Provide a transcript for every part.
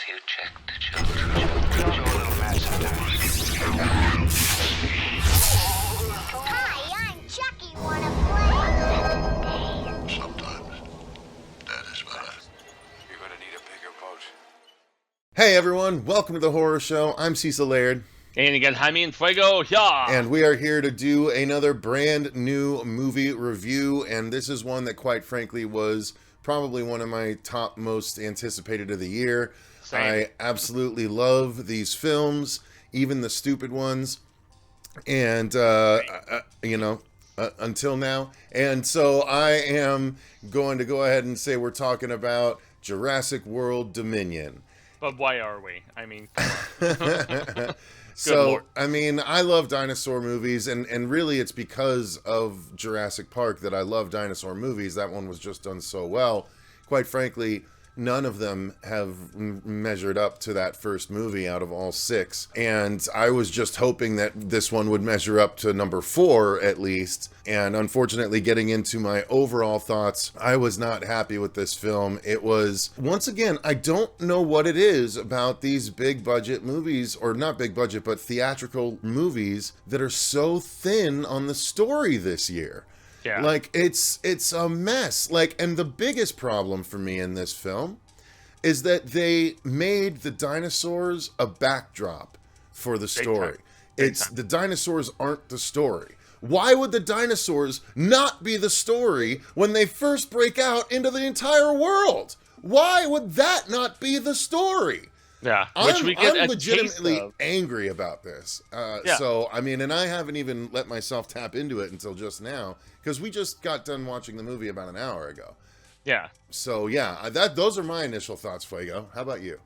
you check the children? Show a little match sometimes. Hi, I'm Chucky. Wanna play? Sometimes. That is what You're gonna need a bigger boat. Hey everyone, welcome to the Horror Show. I'm Cecil Laird. And again, Jaime and Fuego, yeah! And we are here to do another brand new movie review. And this is one that, quite frankly, was probably one of my top most anticipated of the year. Same. I absolutely love these films, even the stupid ones. And, until now. And so I am going to go ahead and say we're talking about Jurassic World Dominion. But why are we? I mean, come on. So, Lord. I mean, I love dinosaur movies, and really it's because of Jurassic Park that I love dinosaur movies. That one was just done so well. Quite frankly, none of them have measured up to that first movie out of all six. And I was just hoping that this one would measure up to number 4 at least. And unfortunately, getting into my overall thoughts, I was not happy with this film. It was, once again, I don't know what it is about these big budget movies, or not big budget, but theatrical movies that are so thin on the story this year. Yeah. Like, it's a mess. Like, and the biggest problem for me in this film is that they made the dinosaurs a backdrop for the story. The dinosaurs aren't the story. Why would the dinosaurs not be the story when they first break out into the entire world? Why would that not be the story? Yeah, I'm we get a legitimately taste of. angry about this. Yeah. So, I mean, and I haven't even let myself tap into it until just now, because we just got done watching the movie about an hour ago. Yeah. So, yeah, those are my initial thoughts, Fuego. How about you?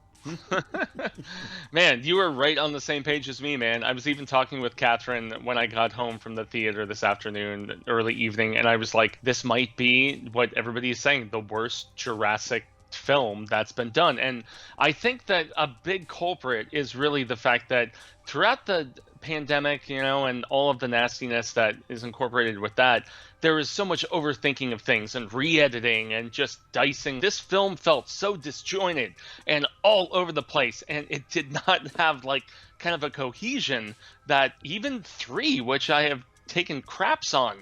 Man, you were right on the same page as me, man. I was even talking with Catherine when I got home from the theater this afternoon, early evening, and I was like, this might be what everybody is saying, the worst Jurassic film that's been done. And I think that a big culprit is really the fact that throughout the pandemic, and all of the nastiness that is incorporated with that, there is so much overthinking of things and re-editing and just dicing. This film felt so disjointed and all over the place, and it did not have like kind of a cohesion that even 3, which I have taken craps on,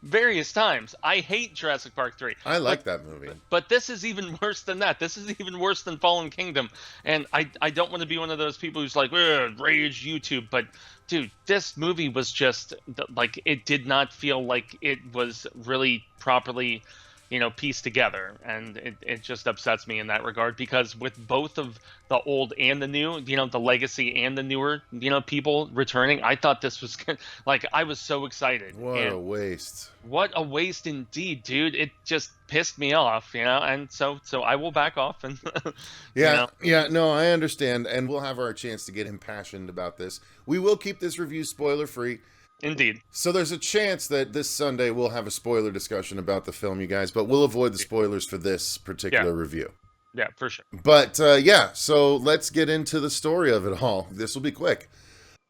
various times. I hate Jurassic Park 3. I like that movie. But this is even worse than that. This is even worse than Fallen Kingdom. And I don't want to be one of those people who's like, rage YouTube. But, dude, this movie was just, like, it did not feel like it was really properly, pieced together. And it just upsets me in that regard, because with both of the old and the new, the legacy and the newer, people returning, I thought this was good. Like, I was so excited. What a waste. What a waste indeed, dude. It just pissed me off, and so I will back off and Yeah, no, I understand, and we'll have our chance to get impassioned about this. We will keep this review spoiler free. Indeed. So there's a chance that this Sunday we'll have a spoiler discussion about the film, you guys, but we'll avoid the spoilers for this particular review. Yeah, for sure. But so let's get into the story of it all. This will be quick.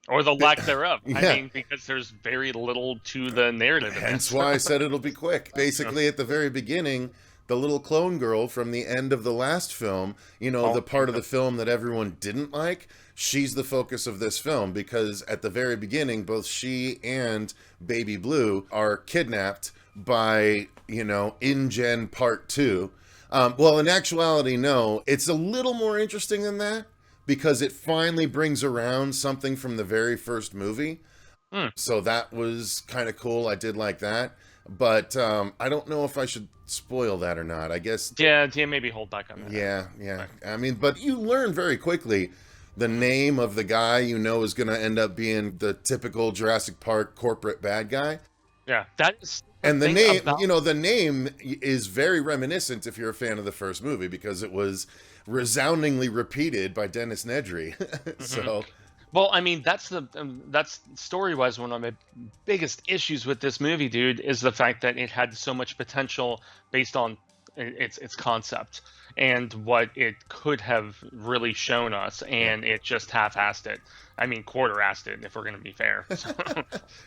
Or the lack thereof. Yeah. I mean, because there's very little to the narrative in Hence this. why I said it'll be quick. Basically, at the very beginning, the little clone girl from the end of the last film, the part of the film that everyone didn't like, she's the focus of this film, because at the very beginning, both she and Baby Blue are kidnapped by, InGen Part 2. Well, in actuality, no. It's a little more interesting than that, because it finally brings around something from the very first movie. So that was kind of cool. I did like that. But I don't know if I should spoil that or not. I guess... Yeah, maybe hold back on that. Yeah. I mean, but you learn very quickly the name of the guy is going to end up being the typical Jurassic Park corporate bad guy. Yeah, that is... And the name, the name is very reminiscent if you're a fan of the first movie, because it was resoundingly repeated by Dennis Nedry. So... Well, I mean, that's story-wise one of my biggest issues with this movie, dude, is the fact that it had so much potential based on its concept and what it could have really shown us, and it just half-assed it. I mean, quarter-assed it, if we're going to be fair. So,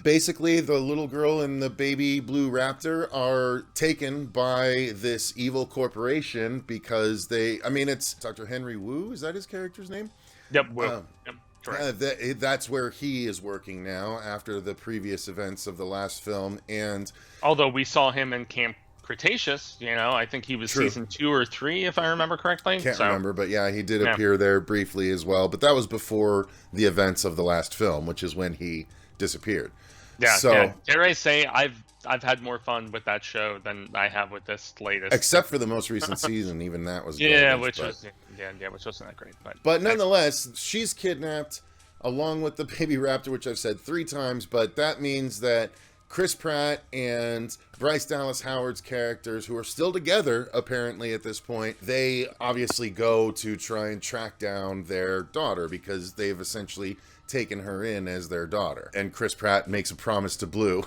Basically, the little girl and the baby blue raptor are taken by this evil corporation because it's Dr. Henry Wu, is that his character's name? yep, Will. Yep, correct. That's where he is working now after the previous events of the last film. And Although we saw him in Camp Cretaceous, I think he was True. season 2 or 3, if I remember correctly. Can't remember, but yeah, he did appear there briefly as well. But that was before the events of the last film, which is when he disappeared. Yeah, so, yeah. Dare I say, I've had more fun with that show than I have with this latest. Except for the most recent season, even that was which wasn't that great. But nonetheless, she's kidnapped along with the baby raptor, which I've said 3 times. But that means that Chris Pratt and Bryce Dallas Howard's characters, who are still together apparently at this point, they obviously go to try and track down their daughter because they've essentially taken her in as their daughter. And Chris Pratt makes a promise to Blue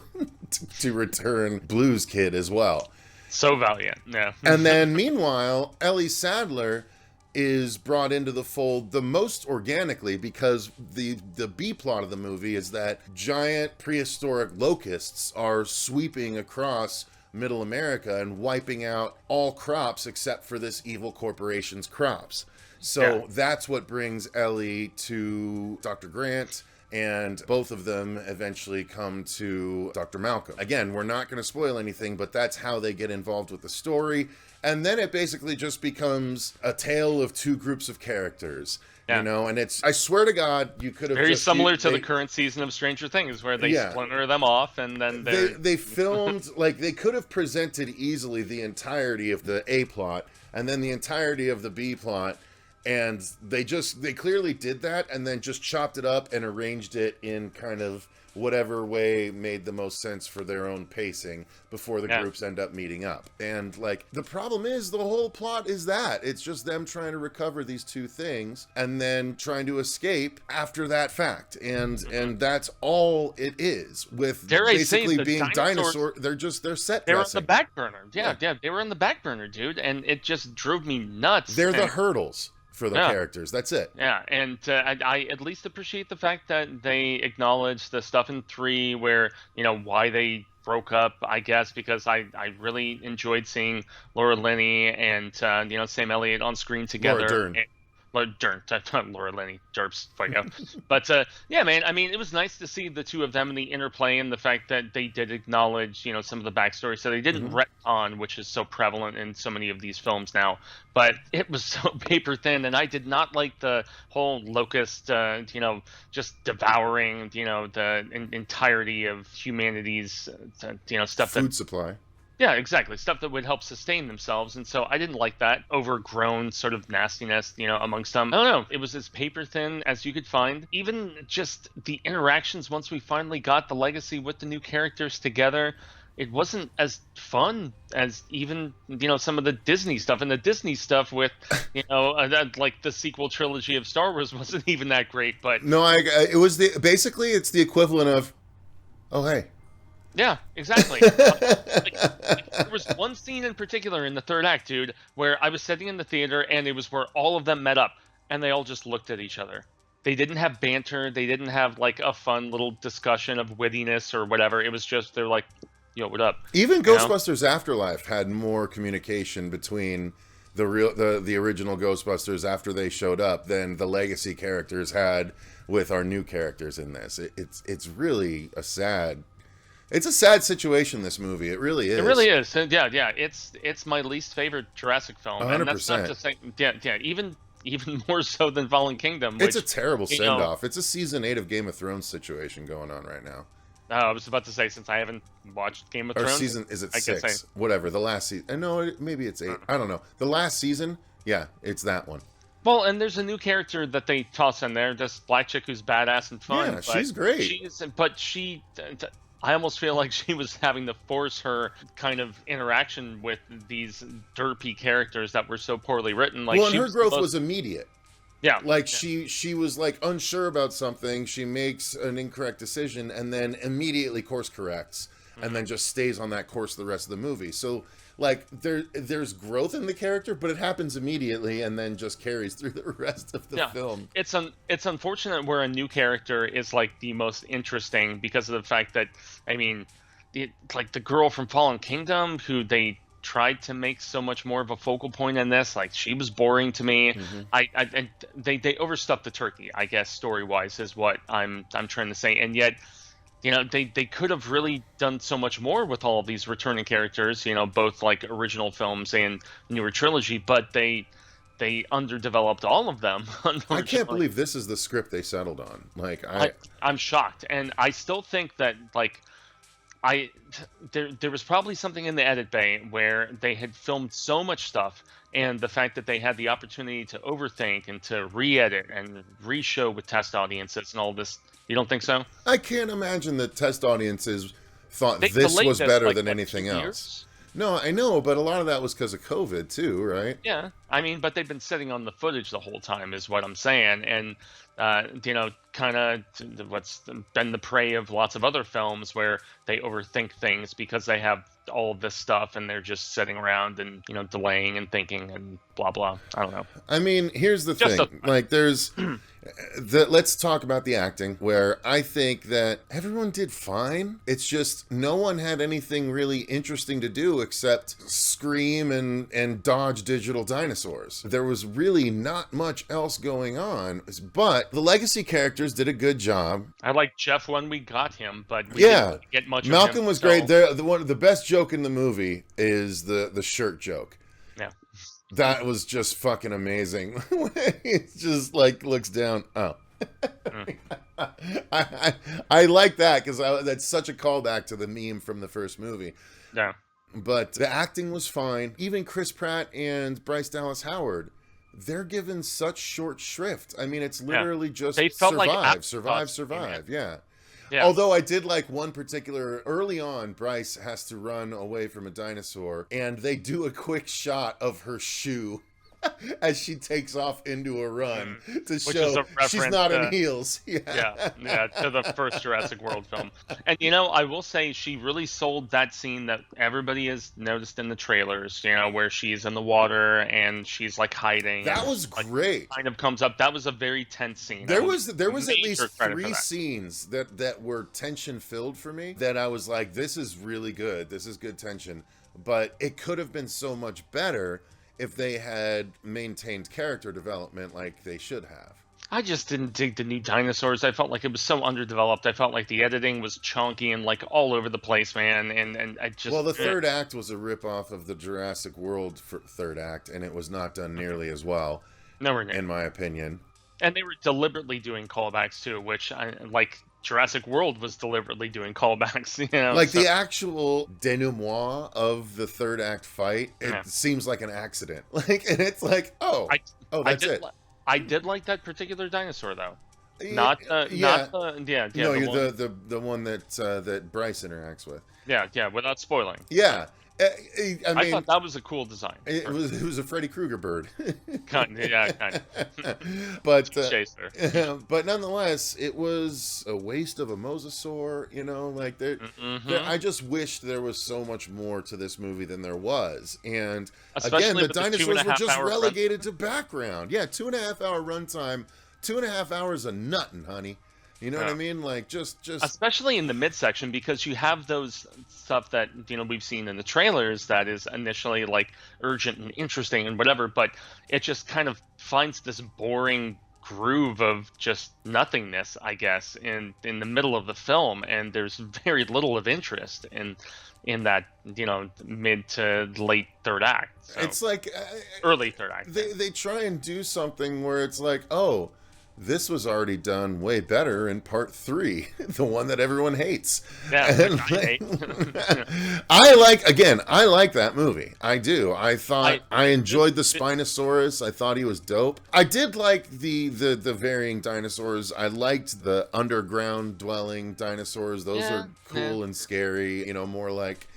to return Blue's kid as well. So valiant, yeah. And then meanwhile, Ellie Sattler is brought into the fold the most organically because the B plot of the movie is that giant prehistoric locusts are sweeping across Middle America and wiping out all crops except for this evil corporation's crops. So that's what brings Ellie to Dr. Grant, and both of them eventually come to Dr. Malcolm. Again, we're not going to spoil anything, but that's how they get involved with the story. And then it basically just becomes a tale of 2 groups of characters, and it's, I swear to God, you could have very similar to the current season of Stranger Things, where they splinter them off, and then they filmed, like, they could have presented easily the entirety of the A plot, and then the entirety of the B plot, and they clearly did that, and then just chopped it up and arranged it in kind of whatever way made the most sense for their own pacing before the groups end up meeting up. And like, the problem is the whole plot is that it's just them trying to recover these 2 things and then trying to escape after that fact. And that's all it is, with basically being dinosaur. They're set dressing. They were on the back burner. Yeah, they were on the back burner, dude. And it just drove me nuts. They're the hurdles for the characters. That's it. Yeah, and I at least appreciate the fact that they acknowledge the stuff in 3 where, why they broke up, I guess, because I really enjoyed seeing Laura Linney and, Sam Elliott on screen together. Laura Dern. Laura Linney, Derps, Fuego. But yeah, man, I mean, it was nice to see the 2 of them in the interplay, and the fact that they did acknowledge, some of the backstory. So they didn't retcon, which is so prevalent in so many of these films now. But it was so paper thin, and I did not like the whole locust, just devouring, the entirety of humanity's, stuff. Food supply. Yeah, exactly. Stuff that would help sustain themselves. And so I didn't like that overgrown sort of nastiness, amongst them. I don't know. It was as paper thin as you could find. Even just the interactions once we finally got the legacy with the new characters together, it wasn't as fun as even, some of the Disney stuff. And the Disney stuff with, like the sequel trilogy of Star Wars wasn't even that great. But no, it was basically it's the equivalent of, oh, hey. Yeah, exactly. There was one scene in particular in the 3rd act, dude, where I was sitting in the theater, and it was where all of them met up, and they all just looked at each other. They didn't have banter. They didn't have, like, a fun little discussion of wittiness or whatever. It was just, they're like, yo, what up? Even Ghostbusters Afterlife had more communication between the original Ghostbusters after they showed up than the legacy characters had with our new characters in this. It's really a sad... It's a sad situation, this movie. It really is. It really is. Yeah. It's my least favorite Jurassic film. 100%. And that's not to say, even more so than Fallen Kingdom. It's a terrible send-off. It's a season 8 of Game of Thrones situation going on right now. Oh, I was about to say, since I haven't watched Game of Thrones. Is it 6? Whatever, the last season. No, maybe it's 8. I don't know. The last season, yeah, it's that one. Well, and there's a new character that they toss in there, this black chick who's badass and fun. Yeah, she's great. I almost feel like she was having to force her kind of interaction with these derpy characters that were so poorly written. Like, well, and her growth was immediate. Yeah. Like, she was, like, unsure about something, she makes an incorrect decision, and then immediately course corrects, and then just stays on that course the rest of the movie. So, like there's growth in the character, but it happens immediately and then just carries through the rest of the film. It's unfortunate where a new character is like the most interesting because of the fact that, I mean, like the girl from Fallen Kingdom, who they tried to make so much more of a focal point in this, like she was boring to me. And they overstuffed the turkey, I guess, story wise is what I'm trying to say. And yet, you know, they could have really done so much more with all of these returning characters, you know, both like original films and newer trilogy, but they underdeveloped all of them. I can't believe this is the script they settled on. Like I'm shocked, and I still think that like there was probably something in the edit bay where they had filmed so much stuff, and the fact that they had the opportunity to overthink and to re-edit and re-show with test audiences and all this. You don't think so? I can't imagine that test audiences thought this was better like than anything else. Years? No, I know, but a lot of that was because of COVID too, right? Yeah, I mean, but they've been sitting on the footage the whole time, is what I'm saying, and you know, kind of what's been the prey of lots of other films where they overthink things because they have all of this stuff and they're just sitting around and, you know, delaying and thinking and blah blah. I don't know. I mean, here's the thing. Like, there's let's talk about the acting, where I think that everyone did fine. It's just no one had anything really interesting to do except scream and dodge digital dinosaurs. There was really not much else going on, but the legacy characters did a good job. I like Jeff when we got him, but we didn't really get much of Malcolm him, was so... great. The best joke in the movie is the shirt joke. Yeah. That was just fucking amazing. He just like looks down. Oh. I like that because that's such a callback to the meme from the first movie. Yeah. But the acting was fine. Even Chris Pratt and Bryce Dallas Howard, they're given such short shrift. I mean, it's literally just they felt survive. Yeah. Yeah. Although I did like one particular, early on, Bryce has to run away from a dinosaur, and they do a quick shot of her shoe as she takes off into a run to show she's not in heels. Yeah, to the first Jurassic World film. And, you know, I will say she really sold that scene that everybody has noticed in the trailers, you know, where she's in the water and she's, like, hiding. That was great. Kind of comes up. That was a very tense scene. There was at least 3 scenes that were tension-filled for me that I was like, this is really good. This is good tension. But it could have been so much better if they had maintained character development like they should have. I just didn't dig the new dinosaurs. I felt like it was so underdeveloped. I felt like the editing was chunky and like all over the place, man. And I just... Well, the third act was a ripoff of the Jurassic World third act, and it was not done nearly as well, in my opinion. And they were deliberately doing callbacks too, which like Jurassic World was deliberately doing callbacks. You know, like the actual denouement of the third act fight, it seems like an accident. Like, and it's like, that's it. I did like that particular dinosaur though. No, you're the one that Bryce interacts with. Yeah, without spoiling. Yeah. I mean, I thought that was a cool design. It was a Freddy Krueger bird. kind of. But nonetheless, it was a waste of a mosasaur. You know, like I just wished there was so much more to this movie than there was. And again, the dinosaurs were just relegated to background. Yeah, 2.5 hour runtime, 2.5 hours of nutting, honey. You know what I mean? Like, just especially in the midsection, because you have those stuff that, you know, we've seen in the trailers that is initially like urgent and interesting and whatever, but it just kind of finds this boring groove of just nothingness, I guess, in the middle of the film, and there's very little of interest in that, you know, mid to late third act. So, it's like early third act. They try and do something where it's like, oh, this was already done way better in part 3, the one that everyone hates. Yeah, I like that movie. I do. I enjoyed the Spinosaurus. I thought he was dope. I did like the varying dinosaurs. I liked the underground dwelling dinosaurs. Those are cool and scary. You know, more like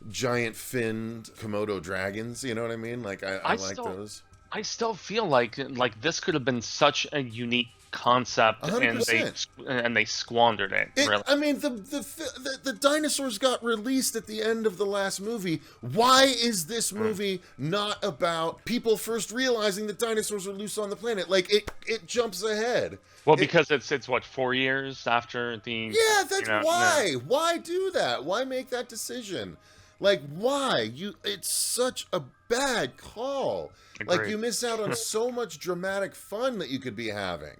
giant finned Komodo dragons. You know what I mean? Like I like those. I still feel like this could have been such a unique concept, and 100%. they squandered it. Really. I mean, the dinosaurs got released at the end of the last movie. Why is this movie not about people first realizing that dinosaurs are loose on the planet? Like, it jumps ahead. Well, because it's what, 4 years after the. Yeah, that's why. No. Why do that? Why make that decision? Like, why? It's such a bad call. Agreed. Like, you miss out on so much dramatic fun that you could be having.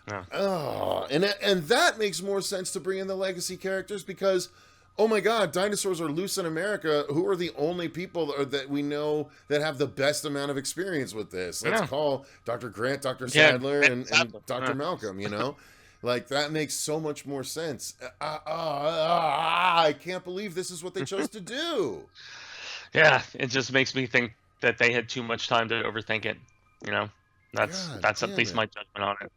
Yeah. Oh, and that makes more sense to bring in the legacy characters because, oh my God, dinosaurs are loose in America. Who are the only people that we know that have the best amount of experience with this? Let's call Dr. Grant, Dr. Sadler, and Dr. Malcolm, you know? Like, that makes so much more sense. I can't believe this is what they chose to do. Yeah, it just makes me think that they had too much time to overthink it. You know, that's at least my judgment on it.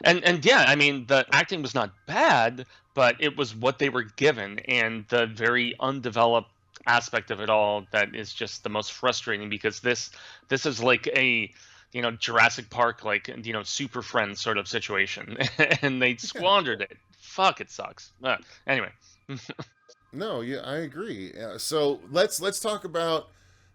And yeah, I mean, the acting was not bad, but it was what they were given, and the very undeveloped aspect of it all that is just the most frustrating, because this is like a, you know, Jurassic Park, like, you know, Super Friends sort of situation, and they squandered it. Fuck, it sucks. Anyway. No, yeah, I agree. So let's talk about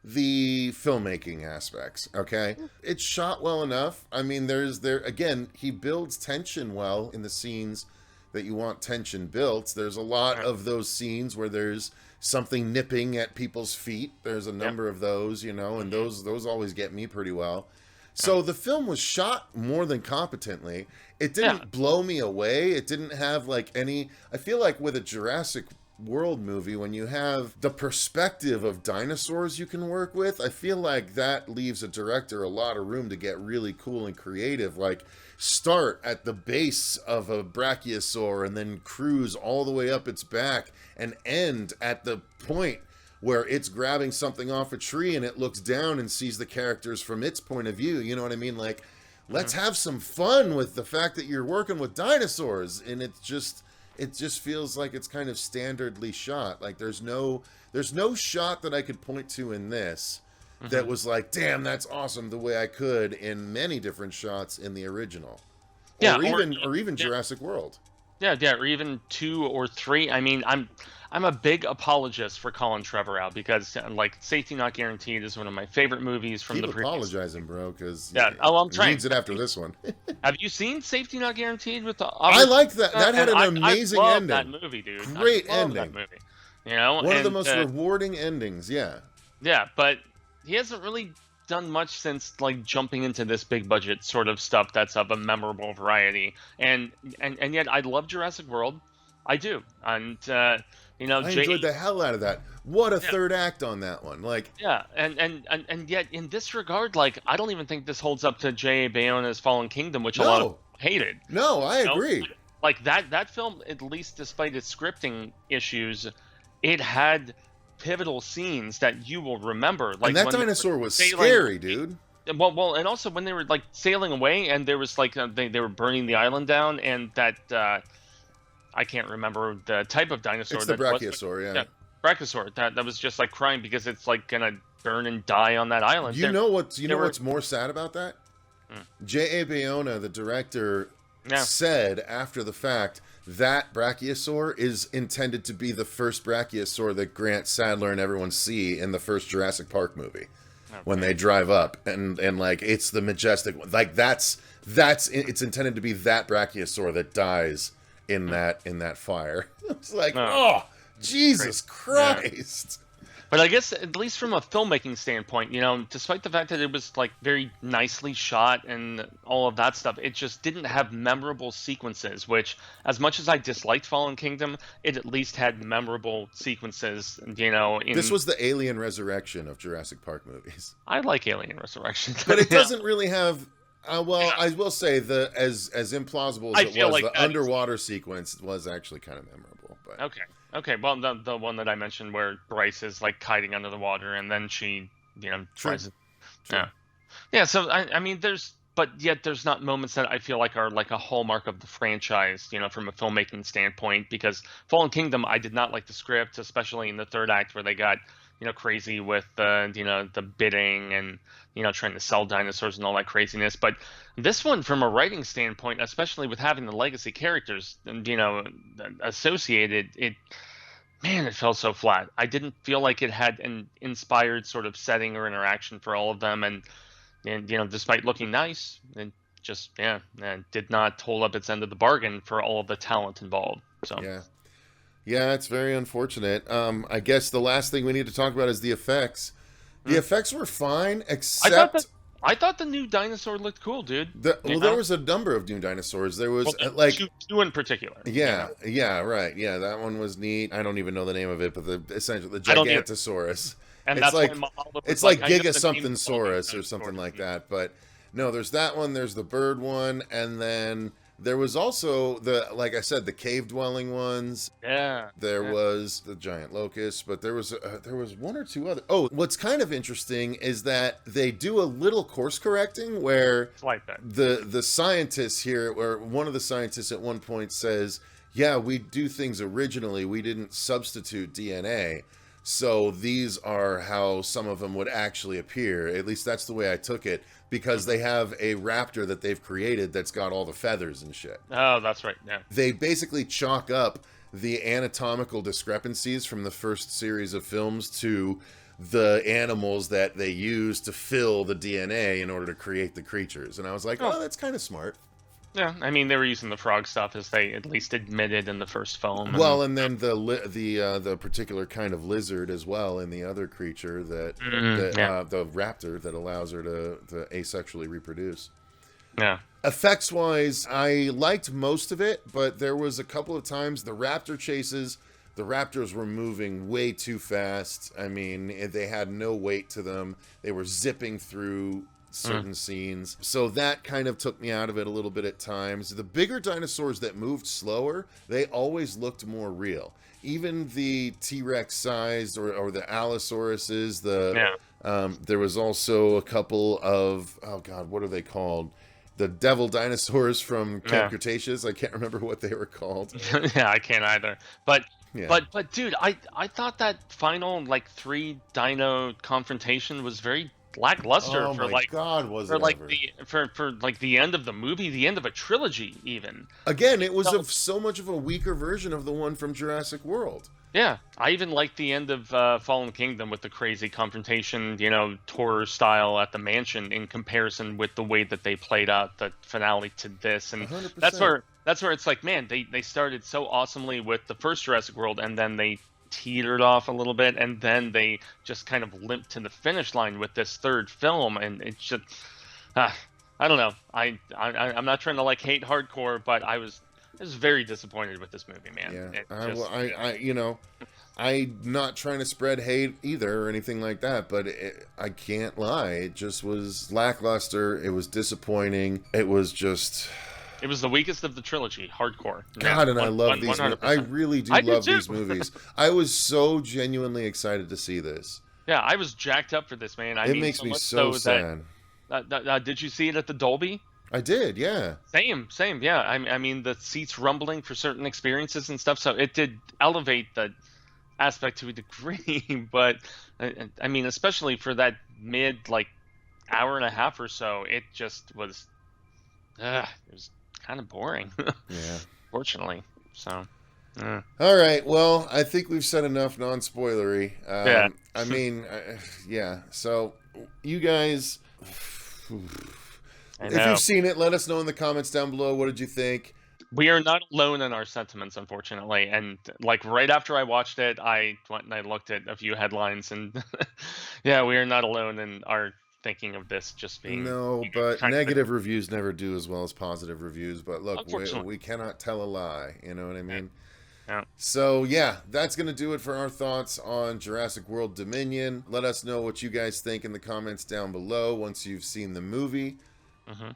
the filmmaking aspects, okay? It's shot well enough. I mean, again, he builds tension well in the scenes that you want tension built. There's a lot of those scenes where there's something nipping at people's feet. There's a number of those, you know, and those always get me pretty well. So the film was shot more than competently. It didn't blow me away. It didn't have like any, I feel like with a Jurassic World movie, when you have the perspective of dinosaurs you can work with, I feel like that leaves a director a lot of room to get really cool and creative. Like, start at the base of a brachiosaur and then cruise all the way up its back and end at the point where it's grabbing something off a tree and it looks down and sees the characters from its point of view. You know what I mean? Like, let's have some fun with the fact that you're working with dinosaurs, and it just feels like it's kind of standardly shot. Like, there's no shot that I could point to in this that was like, damn, that's awesome, the way I could in many different shots in the original. Yeah, or even Jurassic World. Yeah, or even 2 or 3. I mean, I'm a big apologist for calling Trevor out, because like Safety Not Guaranteed is one of my favorite movies from the previous. Apologizing, bro, because I'm trying. Needs it after this one. Have you seen Safety Not Guaranteed with the? I like that. That had an amazing I love ending. That movie, dude. Great I love ending. That movie. You know, one of the most rewarding endings. Yeah. Yeah, but he hasn't really done much since like jumping into this big budget sort of stuff that's of a memorable variety, and yet I love Jurassic World. I do, and you know, I enjoyed the hell out of that. What a third act on that one. Like, yeah, and yet in this regard, like, I don't even think this holds up to J.A. Bayona's Fallen Kingdom, which a lot of people hated. No, I agree. Like that film, at least despite its scripting issues, it had pivotal scenes that you will remember. Like, and that dinosaur was scary, dude. Well, and also when they were like sailing away, and there was like they were burning the island down, and that I can't remember the type of dinosaur. It's the brachiosaur, yeah. Brachiosaur. That was just like crying because it's like gonna burn and die on that island. You know what's more sad about that? J.A. Bayona, the director, said after the fact that brachiosaur is intended to be the first brachiosaur that Grant, Sadler, and everyone see in the first Jurassic Park movie. Okay. When they drive up, and like, it's the majestic one. Like, it's intended to be that brachiosaur that dies in that fire. It's like, oh, Jesus Christ. Yeah. But I guess, at least from a filmmaking standpoint, you know, despite the fact that it was like very nicely shot and all of that stuff, it just didn't have memorable sequences, which, as much as I disliked Fallen Kingdom, it at least had memorable sequences, you know. This was the Alien Resurrection of Jurassic Park movies. I like Alien Resurrection. But it doesn't really have... I will say, as implausible as it was, the underwater sequence was actually kind of memorable. But okay. Well, the one that I mentioned where Bryce is like kiting under the water, and then she, you know, tries to, yeah. So I mean, there's not moments that I feel like are like a hallmark of the franchise, you know, from a filmmaking standpoint. Because Fallen Kingdom, I did not like the script, especially in the third act where they got, crazy with the bidding and trying to sell dinosaurs and all that craziness. But this one, from a writing standpoint, especially with having the legacy characters and associated, it felt so flat. I didn't feel like it had an inspired sort of setting or interaction for all of them, and despite looking nice, it just did not hold up its end of the bargain for all of the talent involved. So yeah, it's very unfortunate. I guess the last thing we need to talk about is the effects. The effects were fine, except I thought the new dinosaur looked cool, dude. There was a number of new dinosaurs. There was two in particular. Yeah, right. Yeah, that one was neat. I don't even know the name of it, but essentially the Gigantosaurus. And it's that's it's like Giga something Saurus or something like that. But no, there's that one. There's the bird one, and then there was also like I said, the cave dwelling ones. Yeah. There was the giant locust, but there was one or two other. Oh, what's kind of interesting is that they do a little course correcting where the scientists here, or one of the scientists at one point says, "Yeah, we do things originally. We didn't substitute DNA." So these are how some of them would actually appear. At least that's the way I took it, because they have a raptor that they've created that's got all the feathers and shit. Oh, that's right. Yeah. They basically chalk up the anatomical discrepancies from the first series of films to the animals that they use to fill the DNA in order to create the creatures. And I was like, oh, that's kind of smart. Yeah, I mean, they were using the frog stuff, as they at least admitted in the first film. Well, and then the particular kind of lizard as well in the other creature the raptor that allows her to asexually reproduce. Yeah. Effects-wise, I liked most of it, but there was a couple of times the raptor chases, the raptors were moving way too fast. I mean, they had no weight to them. They were zipping through certain scenes, so that kind of took me out of it a little bit at times. The bigger dinosaurs that moved slower, they always looked more real. Even the T-Rex sized or the Allosauruses, there was also a couple of, oh god, what are they called? The devil dinosaurs from Camp Cretaceous. I can't remember what they were called. Yeah, I can't either. But dude, I thought that final 3 dino confrontation was very lackluster for the end of the movie, the end of a trilogy even. Again, it was so much of a weaker version of the one from Jurassic World. Yeah, I even liked the end of Fallen Kingdom with the crazy confrontation, horror style at the mansion, in comparison with the way that they played out the finale to this. And 100%. that's where it's like, man, they started so awesomely with the first Jurassic World, and then they teetered off a little bit, and then they just kind of limped to the finish line with this third film, and it's just I don't know. I'm not trying to hate hardcore, but I was very disappointed with this movie, man. Yeah, I'm not trying to spread hate either or anything like that, but I can't lie, it just was lackluster. It was disappointing. It was the weakest of the trilogy, hardcore. God, and I love these movies. I really do love these movies. I was so genuinely excited to see this. Yeah, I was jacked up for this, man. It makes me so sad. Did you see it at the Dolby? I did, yeah. Same, yeah. I mean, the seats rumbling for certain experiences and stuff, so it did elevate the aspect to a degree, but, I mean, especially for that mid, hour and a half or so, it just was, it was kind of boring. Yeah. Fortunately. So. All right. Well, I think we've said enough non-spoilery. Yeah. I mean, yeah. So, you guys, if you've seen it, let us know in the comments down below. What did you think? We are not alone in our sentiments, unfortunately. And right after I watched it, I went and I looked at a few headlines, and yeah, we are not alone in our thinking of this just being but negative reviews never do as well as positive reviews. But look, we cannot tell a lie, you know what I mean? Yeah. So yeah, that's gonna do it for our thoughts on Jurassic World Dominion. Let us know what you guys think in the comments down below once you've seen the movie.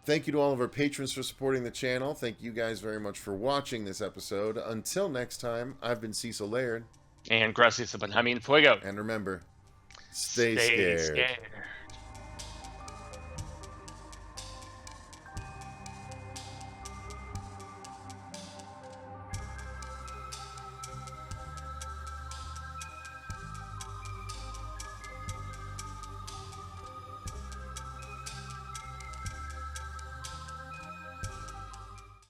Thank you to all of our patrons for supporting the channel. Thank you guys very much for watching this episode. Until next time, I've been Cecil Laird. And gracias a Jaime Fuego. And remember, stay scared.